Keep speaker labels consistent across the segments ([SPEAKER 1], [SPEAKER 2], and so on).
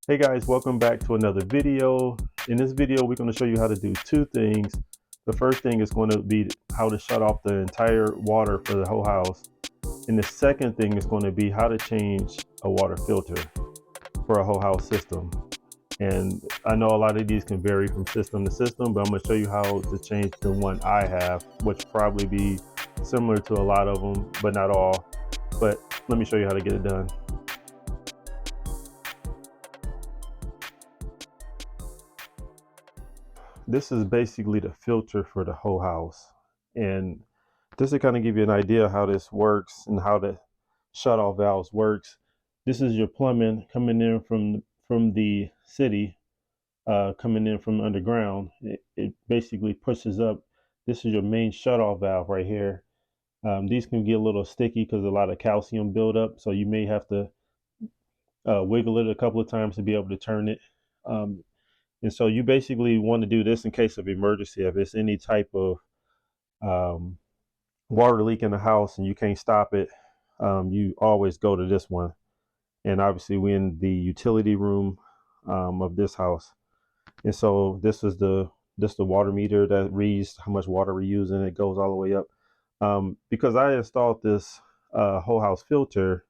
[SPEAKER 1] Hey guys, welcome back to another video. In this video, we're going to show you how to do two things. The first thing is going to be how to shut off the entire water for the whole house. And the second thing is going to be how to change a water filter for a whole house system. And I know a lot of these can vary from system to system, but I'm going to show you how to change the one I have, which probably be similar to a lot of them, but not all. But let me show you how to get it done. This is basically the filter for the whole house. And just to kind of give you an idea how this works and how the shut off valves works, this is your plumbing coming in from the city, coming in from underground. It basically pushes up. This is your main shut off valve right here. These can get a little sticky because a lot of calcium buildup, so you may have to wiggle it a couple of times to be able to turn it. Um, and so you basically want to do this in case of emergency. If it's any type of um, water leak in the house and you can't stop it, you always go to this one. And obviously, we're in the utility room of this house. And so this the water meter that reads how much water we're using. It goes all the way up. Because I installed this whole house filter,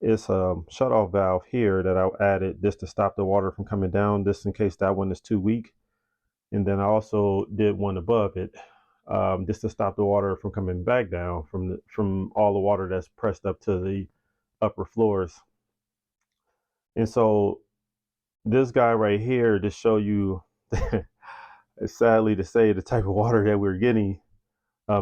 [SPEAKER 1] it's a shut off valve here that I added just to stop the water from coming down, just in case that one is too weak. And then I also did one above it, just to stop the water from coming back down from all the water that's pressed up to the upper floors. And so this guy right here to show you, sadly to say, the type of water that we're getting,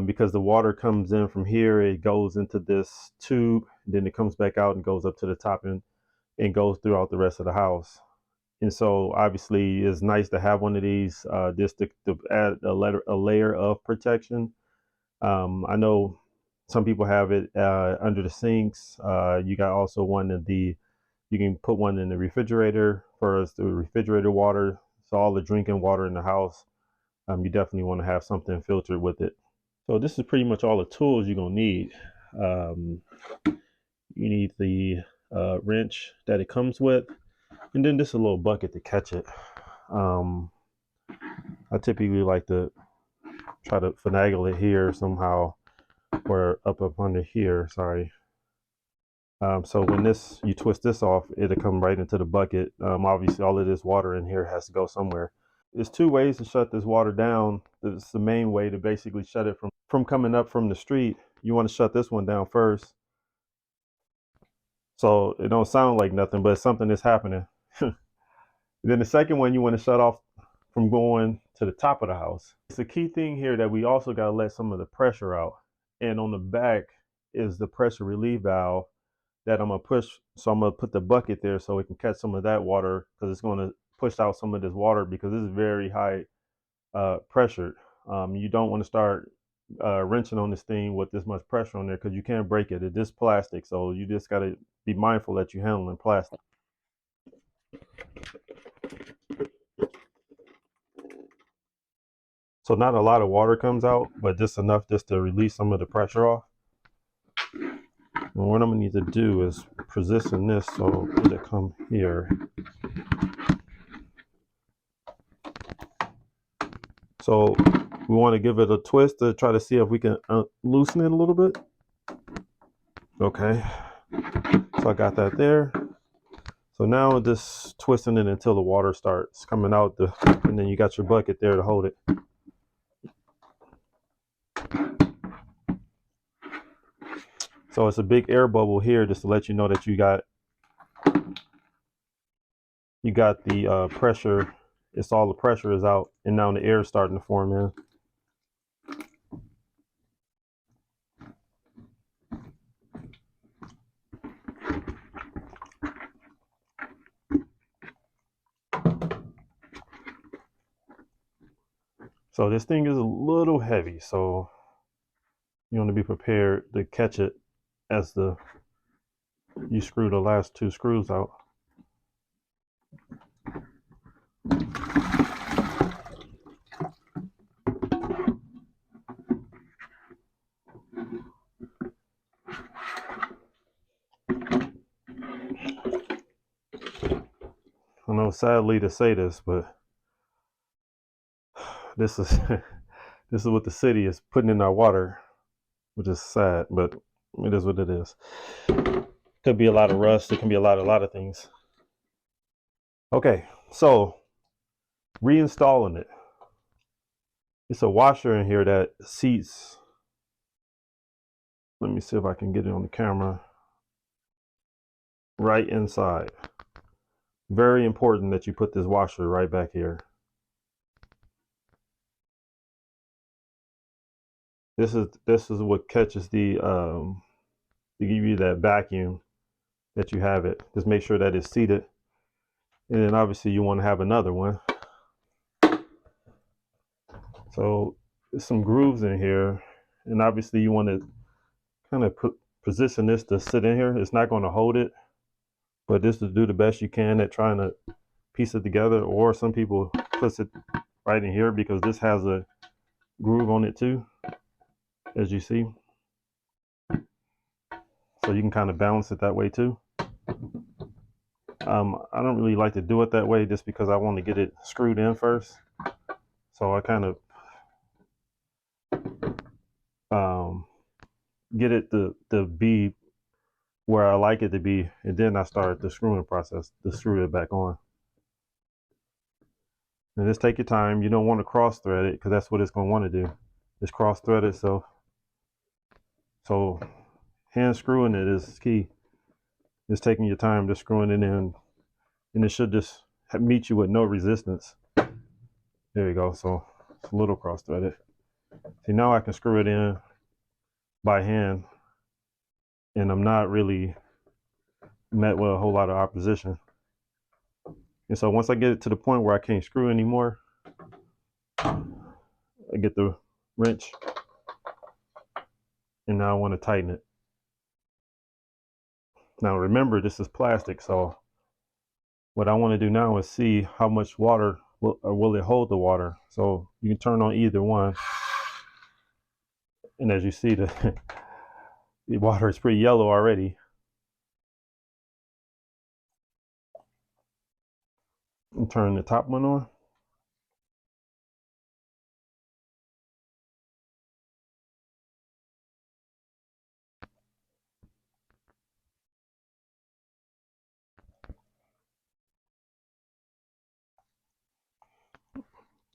[SPEAKER 1] because the water comes in from here, it goes into this tube, then it comes back out and goes up to the top and goes throughout the rest of the house. And so obviously it's nice to have one of these, just to add a layer of protection. I know some people have it under the sinks. You got also one in you can put one in the refrigerator for us, the refrigerator water. So all the drinking water in the house, you definitely want to have something filtered with it. So this is pretty much all the tools you're gonna need. Um, you need the wrench that it comes with, and then just a little bucket to catch it. Um, I typically like to try to finagle it here somehow, or up under here. Sorry. So when you twist this off, it'll come right into the bucket. Obviously, all of this water in here has to go somewhere. There's two ways to shut this water down. This is the main way to basically shut it from coming up from the street. You want to shut this one down first, so it don't sound like nothing, but something is happening. Then the second one you want to shut off from going to the top of the house. It's a key thing here that we also got to let some of the pressure out. And on the back is the pressure relief valve that I'm gonna push. So I'm gonna put the bucket there so it can catch some of that water, because it's gonna push out some of this water because this is very high pressure. You don't want to start wrenching on this thing with this much pressure on there, because you can't break it. It is plastic, so you just gotta be mindful that you're handling plastic. So not a lot of water comes out, but just enough just to release some of the pressure off. And what I'm gonna need to do is position this so it'll come here. So we want to give it a twist to try to see if we can loosen it a little bit. Okay, so I got that there. So now just twisting it until the water starts coming out, and then you got your bucket there to hold it. So it's a big air bubble here just to let you know that you got the pressure. It's all the pressure is out, and now the air is starting to form in. So this thing is a little heavy, so you want to be prepared to catch it as you screw the last two screws out. I know sadly to say this, but this is this is what the city is putting in our water, which is sad, but it is what it is. Could be a lot of rust. It can be a lot of things. Okay, so reinstalling it. It's a washer in here that seats. Let me see if I can get it on the camera. Right inside. Very important that you put this washer right back here. This is what catches the to give you that vacuum that you have it. Just make sure that it's seated, and then obviously you want to have another one. So there's some grooves in here, and obviously you want to kind of position this to sit in here. It's not going to hold it, but this is do the best you can at trying to piece it together. Or some people puts it right in here because this has a groove on it too, as you see. So you can kind of balance it that way too. I don't really like to do it that way just because I want to get it screwed in first. So I kind of get it to be where I like it to be, and then I start the screwing process to screw it back on. And just take your time. You don't want to cross thread it because that's what it's going to want to do. It's cross thread it. So hand screwing it is key. Just taking your time, just screwing it in, and it should just meet you with no resistance. There you go. So it's a little cross threaded. See, now I can screw it in by hand, and I'm not really met with a whole lot of opposition. And so once I get it to the point where I can't screw anymore, I get the wrench, and now I want to tighten it. Now remember, this is plastic, so what I want to do now is see how much water will it hold the water. So you can turn on either one, and as you see, the water is pretty yellow already. And turn the top one on.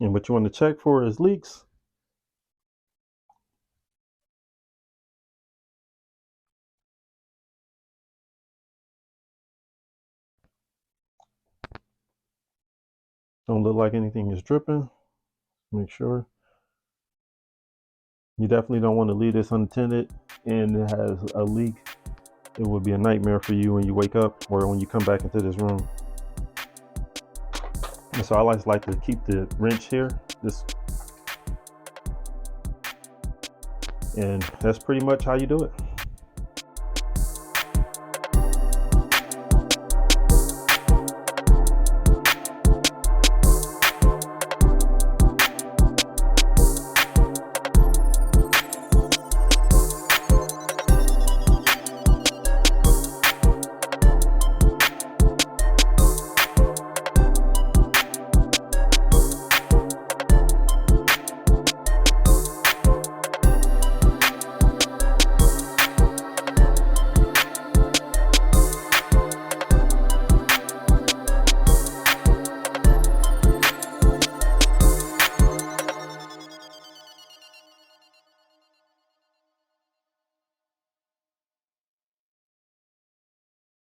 [SPEAKER 1] And what you want to check for is leaks. Don't look like anything is dripping. Make sure. You definitely don't want to leave this unattended and it has a leak. It would be a nightmare for you when you wake up or when you come back into this room. And so I like to keep the wrench here. And that's pretty much how you do it.